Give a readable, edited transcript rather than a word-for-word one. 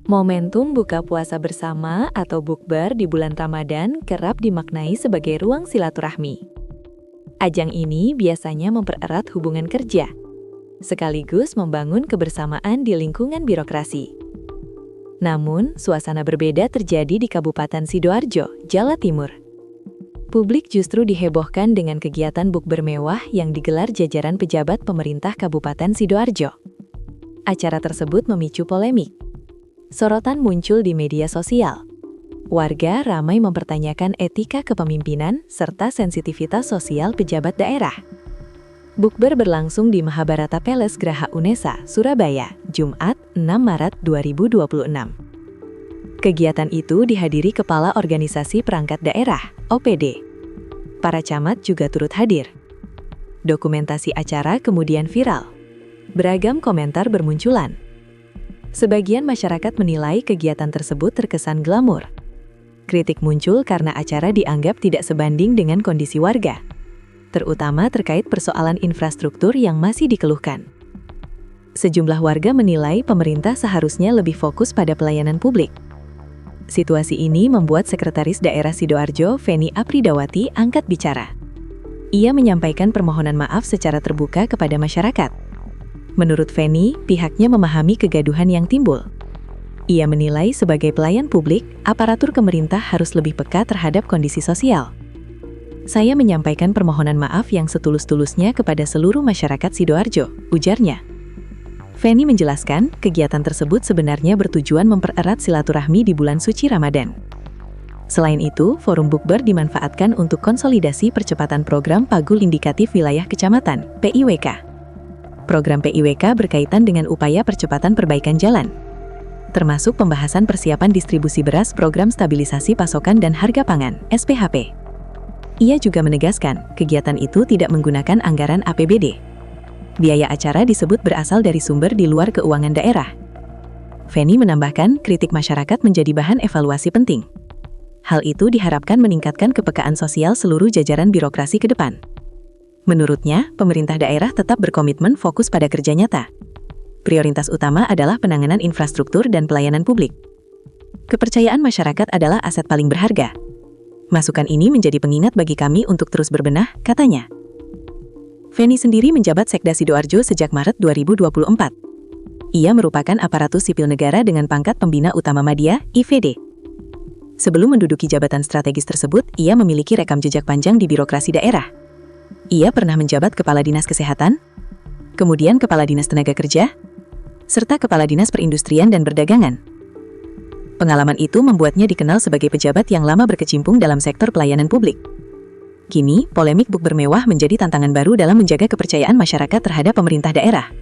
Momentum buka puasa bersama atau bukber di bulan Ramadan kerap dimaknai sebagai ruang silaturahmi. Ajang ini biasanya mempererat hubungan kerja, sekaligus membangun kebersamaan di lingkungan birokrasi. Namun, suasana berbeda terjadi di Kabupaten Sidoarjo, Jawa Timur. Publik justru dihebohkan dengan kegiatan bukber mewah yang digelar jajaran pejabat pemerintah Kabupaten Sidoarjo. Acara tersebut memicu polemik. Sorotan muncul di media sosial. Warga ramai mempertanyakan etika kepemimpinan serta sensitivitas sosial pejabat daerah. Bukber berlangsung di Mahabharata Palace Graha Unesa, Surabaya, Jumat, 6 Maret 2026. Kegiatan itu dihadiri Kepala Organisasi Perangkat Daerah, OPD. Para camat juga turut hadir. Dokumentasi acara kemudian viral. Beragam komentar bermunculan. Sebagian masyarakat menilai kegiatan tersebut terkesan glamor. Kritik muncul karena acara dianggap tidak sebanding dengan kondisi warga, terutama terkait persoalan infrastruktur yang masih dikeluhkan. Sejumlah warga menilai pemerintah seharusnya lebih fokus pada pelayanan publik. Situasi ini membuat Sekretaris Daerah Sidoarjo, Feni Apridawati, angkat bicara. Ia menyampaikan permohonan maaf secara terbuka kepada masyarakat. Menurut Feni, pihaknya memahami kegaduhan yang timbul. Ia menilai sebagai pelayan publik, aparatur pemerintah harus lebih peka terhadap kondisi sosial. Saya menyampaikan permohonan maaf yang setulus-tulusnya kepada seluruh masyarakat Sidoarjo, ujarnya. Feni menjelaskan, kegiatan tersebut sebenarnya bertujuan mempererat silaturahmi di bulan suci Ramadan. Selain itu, forum bukber dimanfaatkan untuk konsolidasi percepatan program Pagul Indikatif Wilayah Kecamatan, PIWK. Program PIWK berkaitan dengan upaya percepatan perbaikan jalan, termasuk pembahasan persiapan distribusi beras Program Stabilisasi Pasokan dan Harga Pangan, SPHP. Ia juga menegaskan, kegiatan itu tidak menggunakan anggaran APBD. Biaya acara disebut berasal dari sumber di luar keuangan daerah. Feni menambahkan, kritik masyarakat menjadi bahan evaluasi penting. Hal itu diharapkan meningkatkan kepekaan sosial seluruh jajaran birokrasi ke depan. Menurutnya, pemerintah daerah tetap berkomitmen fokus pada kerja nyata. Prioritas utama adalah penanganan infrastruktur dan pelayanan publik. Kepercayaan masyarakat adalah aset paling berharga. Masukan ini menjadi pengingat bagi kami untuk terus berbenah, katanya. Feni sendiri menjabat Sekda Sidoarjo sejak Maret 2024. Ia merupakan aparatus sipil negara dengan pangkat Pembina Utama Madya, IVD. Sebelum menduduki jabatan strategis tersebut, ia memiliki rekam jejak panjang di birokrasi daerah. Ia pernah menjabat Kepala Dinas Kesehatan, kemudian Kepala Dinas Tenaga Kerja, serta Kepala Dinas Perindustrian dan Perdagangan. Pengalaman itu membuatnya dikenal sebagai pejabat yang lama berkecimpung dalam sektor pelayanan publik. Kini, polemik bukber mewah menjadi tantangan baru dalam menjaga kepercayaan masyarakat terhadap pemerintah daerah.